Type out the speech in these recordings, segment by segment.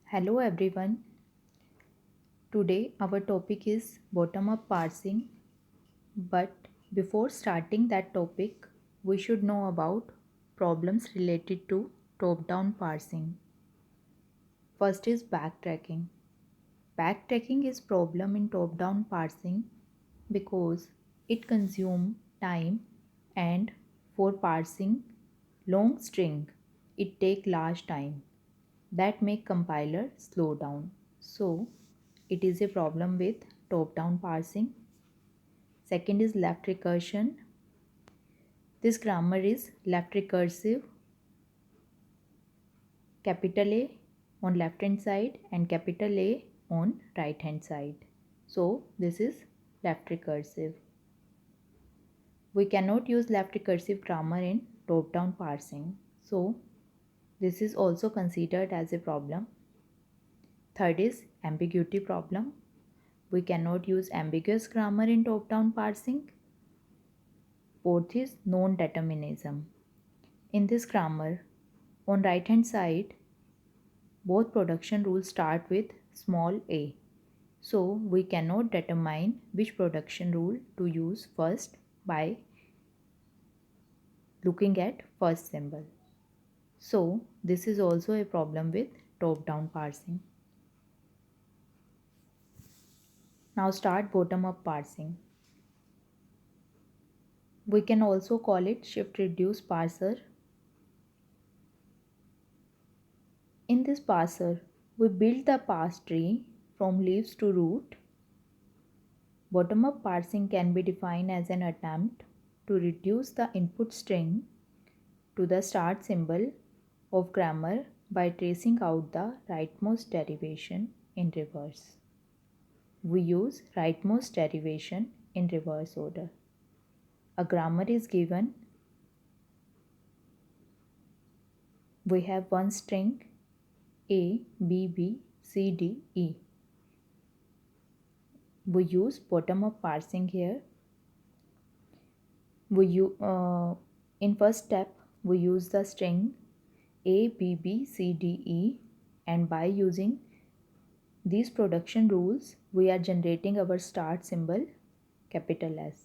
Hello everyone. Today our topic is bottom up parsing. But before starting that topic, we should know about problems related to top down parsing. First is backtracking. Backtracking is problem in top down parsing because it consumes time and for parsing long string it take large time that make compiler slow down. So it is a problem with top down parsing. Second is left recursion. This grammar is left recursive, capital A on left hand side and capital A on right hand side. So this is left recursive. We cannot use left recursive grammar in top down parsing. So this is also considered as a problem. Third is ambiguity problem. We cannot use ambiguous grammar in top down parsing. Fourth is non-determinism. In this grammar, on right hand side, both production rules start with small a. So we cannot determine which production rule to use first by looking at first symbol. So this is also a problem with top-down parsing. Now start bottom-up parsing. We can also call it shift-reduce parser. In this parser, we build the parse tree from leaves to root. Bottom-up parsing can be defined as an attempt to reduce the input string to the start symbol of grammar by tracing out the rightmost derivation in reverse. We use rightmost derivation in reverse order. A grammar is given. We have one string A, B, B, C, D, E. We use bottom-up parsing here. In first step, we use the string A, B, B, C, D, E, and by using these production rules, we are generating our start symbol capital S.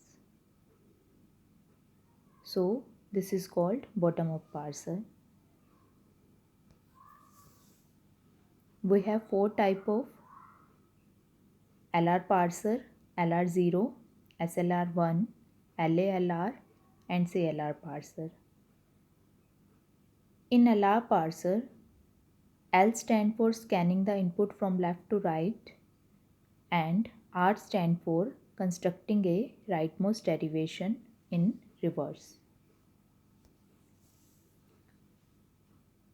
So this is called bottom-up parser. We have four types of LR parser: LR0, SLR1, LALR, and CLR parser. In LR parser, L stands for scanning the input from left to right and R stands for constructing a rightmost derivation in reverse.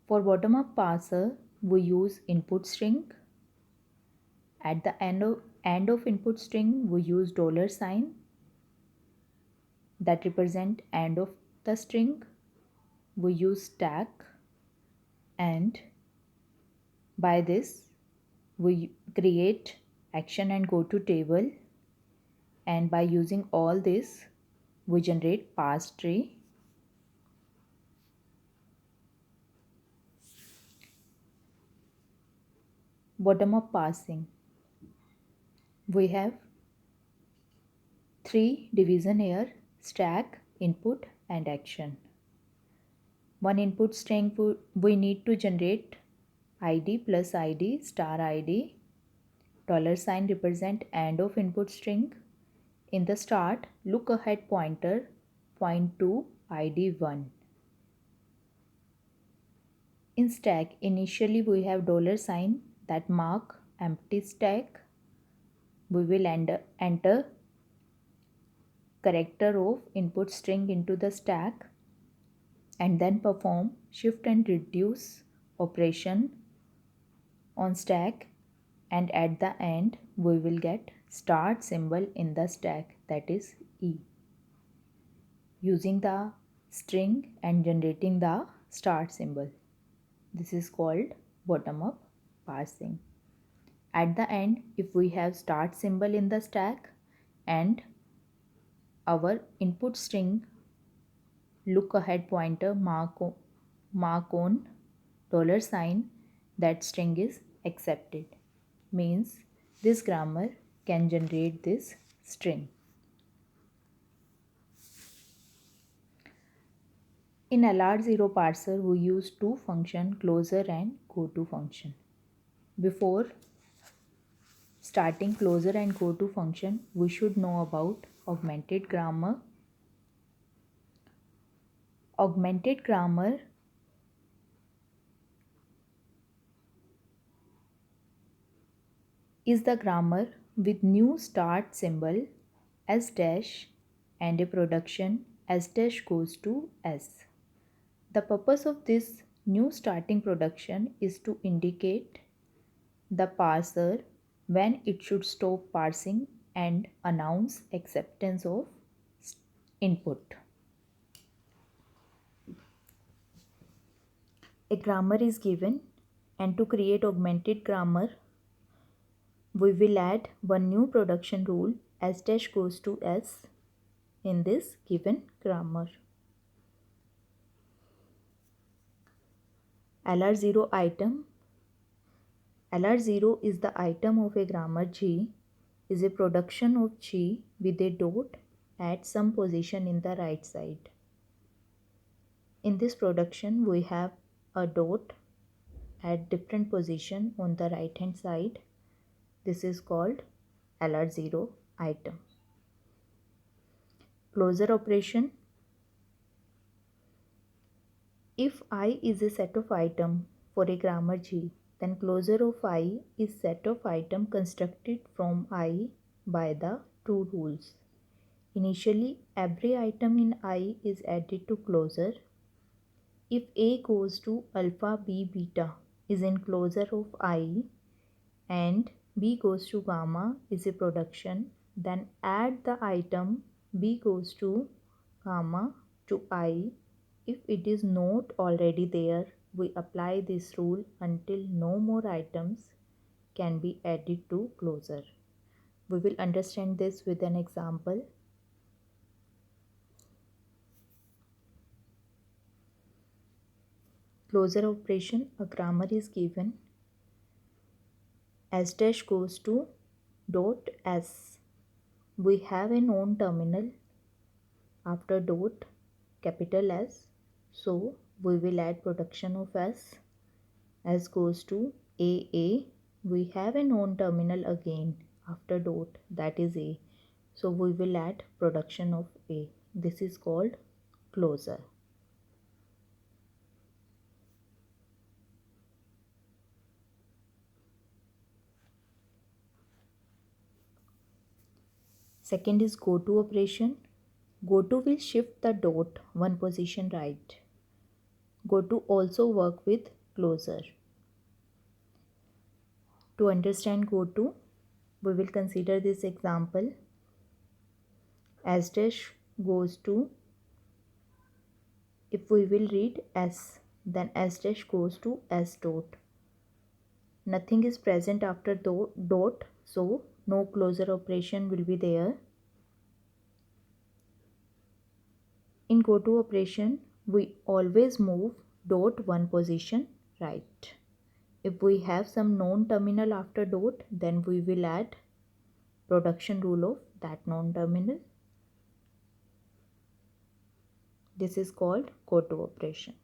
For bottom-up parser, we use input string. At the end of input string, we use $sign that represent end of the string. We use stack, and by this we create action and go to table, and by using all this we generate parse tree. Bottom-up parsing, we have three division here: stack, input, and action. One input string we need to generate id plus id star id. $sign represent end of input string. In the start, look ahead pointer point to id1. In stack, initially we have $sign that mark empty stack. We will enter character of input string into the stack and then perform shift and reduce operation on stack, and at the end we will get start symbol in the stack, that is E, using the string and generating the start symbol. This is called bottom-up parsing. At the end, if we have start symbol in the stack and our input string look ahead pointer mark on $sign, that string is accepted. Means this grammar can generate this string. In LR0 parser, we use two functions, closer and goto function. Before starting closer and goto function, we should know about augmented grammar. Augmented grammar is the grammar with new start symbol s dash and a production s dash goes to s. The purpose of this new starting production is to indicate the parser when it should stop parsing and announce acceptance of input. A grammar is given, and to create augmented grammar, we will add one new production rule s dash goes to s in this given grammar. LR0 item. LR0 is the item of a grammar G, is a production of G with a dot at some position in the right side. In this production, we have a dot at different position on the right hand side. This is called LR0 item. Closure operation. If I is a set of item for a grammar G, then closure of I is set of item constructed from I by the two rules. Initially, every item in I is added to closure. If A goes to alpha, B, beta is in closure of I and B goes to gamma is a production, then add the item B goes to gamma to I. If it is not already there, we apply this rule until no more items can be added to closure. We will understand this with an example. Closure operation, a grammar is given s dash goes to dot s. We have a known terminal after dot capital S, so we will add production of s goes to a. We have a known terminal again after dot, that is a, so we will add production of a. This is called closure. Second is goto operation. Goto will shift the dot one position right. Goto also work with closure. To understand goto, we will consider this example. S dash goes to, if we will read S, then S dash goes to S dot. Nothing is present after dot, so no closure operation will be there. In goto operation, we always move dot one position right. If we have some known terminal after dot, then we will add production rule of that known terminal. This is called goto operation.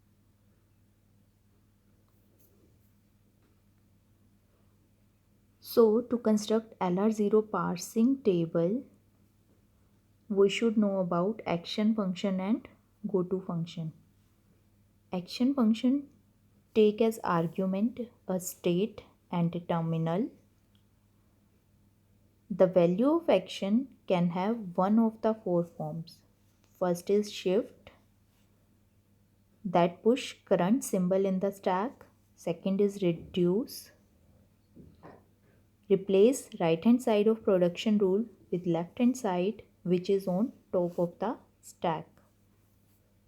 So to construct LR0 parsing table, we should know about action function and goto function. Action function take as argument a state and a terminal. The value of action can have one of the four forms. First is shift, that push current symbol in the stack. Second is reduce, replace right hand side of production rule with left hand side which is on top of the stack.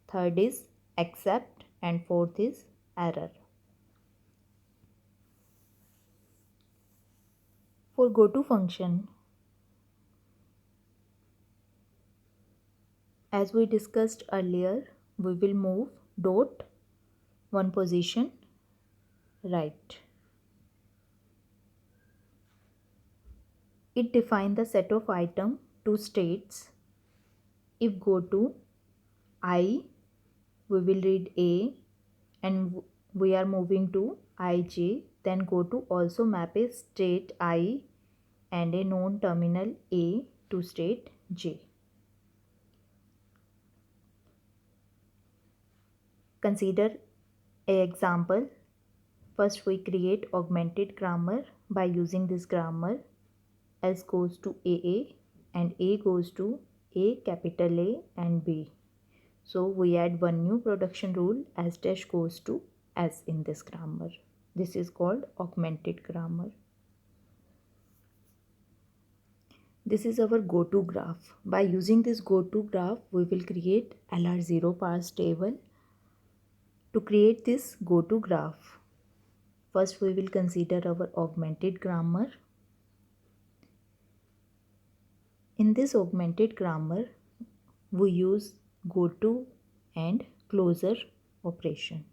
Third is accept, and fourth is error. For goto function, as we discussed earlier, we will move dot one position right. It defines the set of item to states. If go to I, we will read A, and we are moving to ij, then go to also map a state I and a known terminal A to state j. Consider a example. First we create augmented grammar by using this grammar. S goes to AA and A goes to A, capital A and B. So we add one new production rule, S dash goes to S in this grammar. This is called augmented grammar. This is our go-to graph. By using this go-to graph, we will create LR0 parse table. To create this go-to graph, first we will consider our augmented grammar. In this augmented grammar, we use goto and closure operation.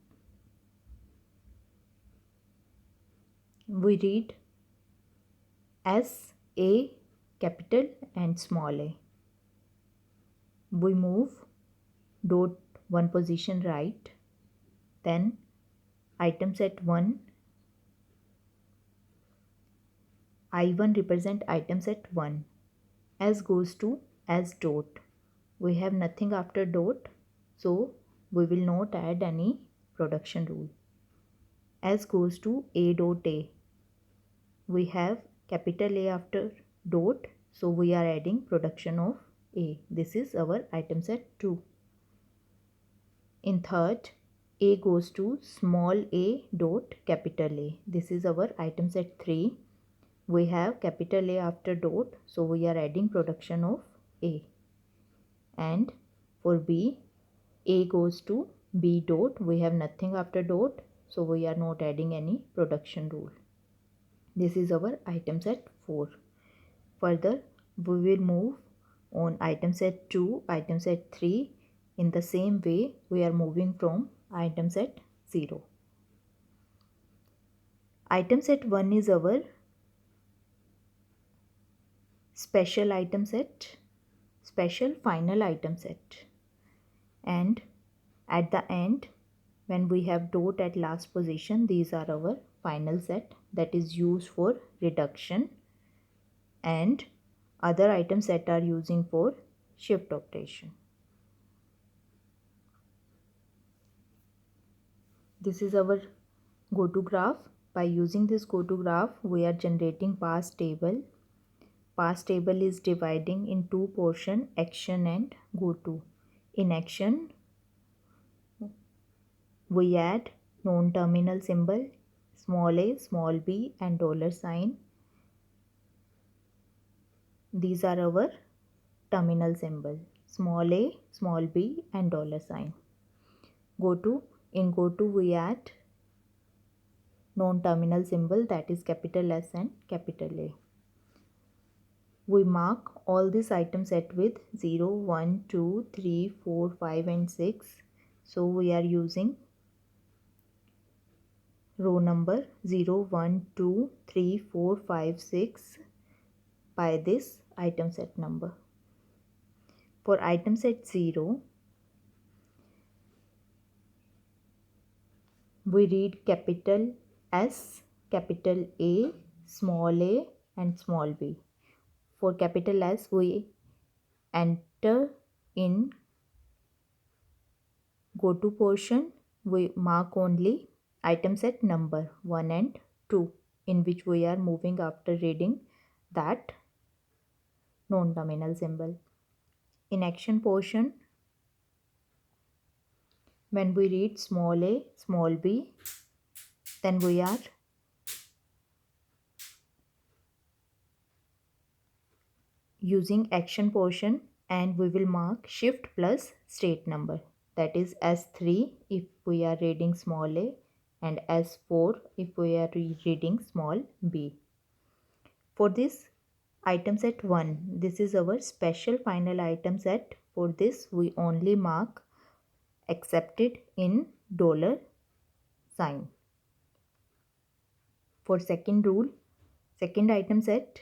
We read S, A, capital and small a. We move dot one position right, then item set 1, I1 represent item set 1. S goes to S dot. We have nothing after dot, so we will not add any production rule. S goes to A dot A. We have capital A after dot, so we are adding production of A. This is our item set 2. In third, A goes to small a dot capital A. This is our item set 3. We have capital A after dot, so we are adding production of A. And for B, A goes to B dot. We have nothing after dot, so we are not adding any production rule. This is our item set 4. Further, we will move on item set 2, item set 3. In the same way, we are moving from item set 0. Item set 1 is our special item set, special final item set. And at the end, when we have dot at last position, these are our final set that is used for reduction, and other item set are using for shift operation. This is our go-to graph. By using this go-to graph, we are generating parse table. Parse table is dividing in two portions, action and go-to. In action, we add non-terminal symbol, small a, small b and dollar sign. These are our terminal symbol, small a, small b and dollar sign. Goto, in goto we add non-terminal symbol, that is capital S and capital A. We mark all these item set with 0, 1, 2, 3, 4, 5 and 6. So we are using row number 0, 1, 2, 3, 4, 5, 6 by this item set number. For item set 0, we read capital S, capital A, small a and small b. For capital S, we enter in go to portion, we mark only item set number 1 and 2, in which we are moving after reading that non-terminal symbol. In action portion, when we read small a, small b, then we are using action portion and we will mark shift plus state number, that is S3 if we are reading small a and S4 if we are reading small b. For this item set 1, this is our special final item set. For this we only mark accepted in dollar sign. For second rule, second item set,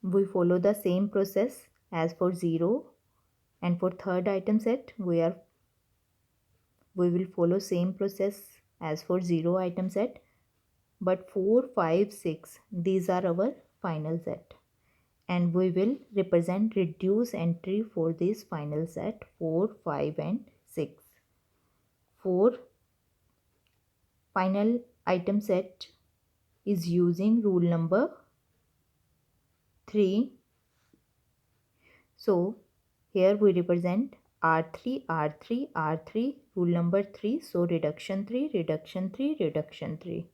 we follow the same process as for 0, and for third item set we will follow same process as for 0 item set, but 4, 5, 6, these are our final set, and we will represent reduce entry for this final set 4, 5 and 6. For final item set is using rule number 3. So here we represent R3, R3, R3, rule number 3. So reduction 3, reduction 3, reduction 3.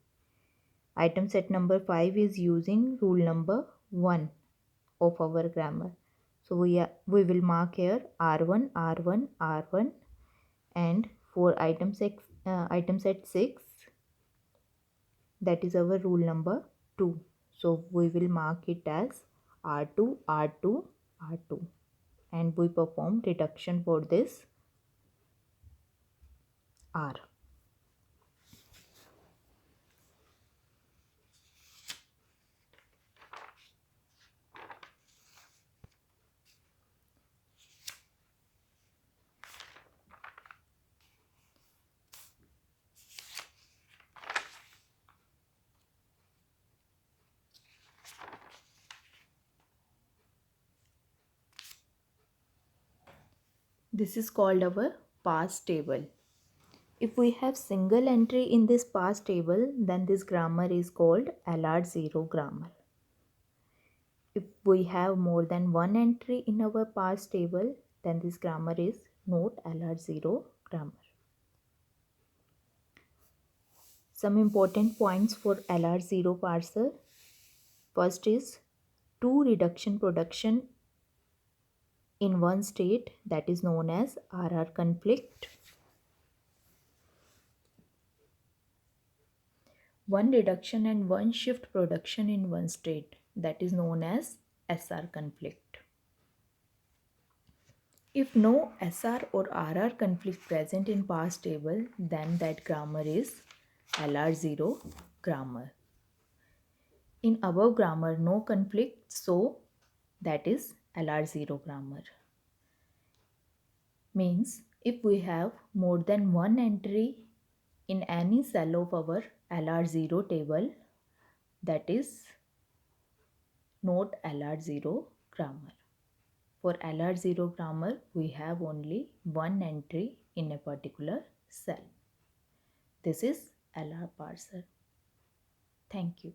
Item set number 5 is using rule number 1 of our grammar. So we will mark here R1, R1, R1, and for item set 6, that is our rule number 2. So we will mark it as R2, R2, R2, and we perform reduction for this R. This is called our pass table. If we have single entry in this pass table, then this grammar is called LR0 grammar. If we have more than one entry in our pass table, then this grammar is not LR0 grammar. Some important points for LR0 parser. First is two reduction production in one state, that is known as RR conflict. One reduction and one shift production in one state, that is known as SR conflict. If no SR or RR conflict present in pass table, then that grammar is LR0 grammar. In above grammar, no conflict, so that is LR0 grammar. Means if we have more than one entry in any cell of our LR0 table, that is not LR0 grammar. For LR0 grammar, we have only one entry in a particular cell. This is LR parser. Thank you.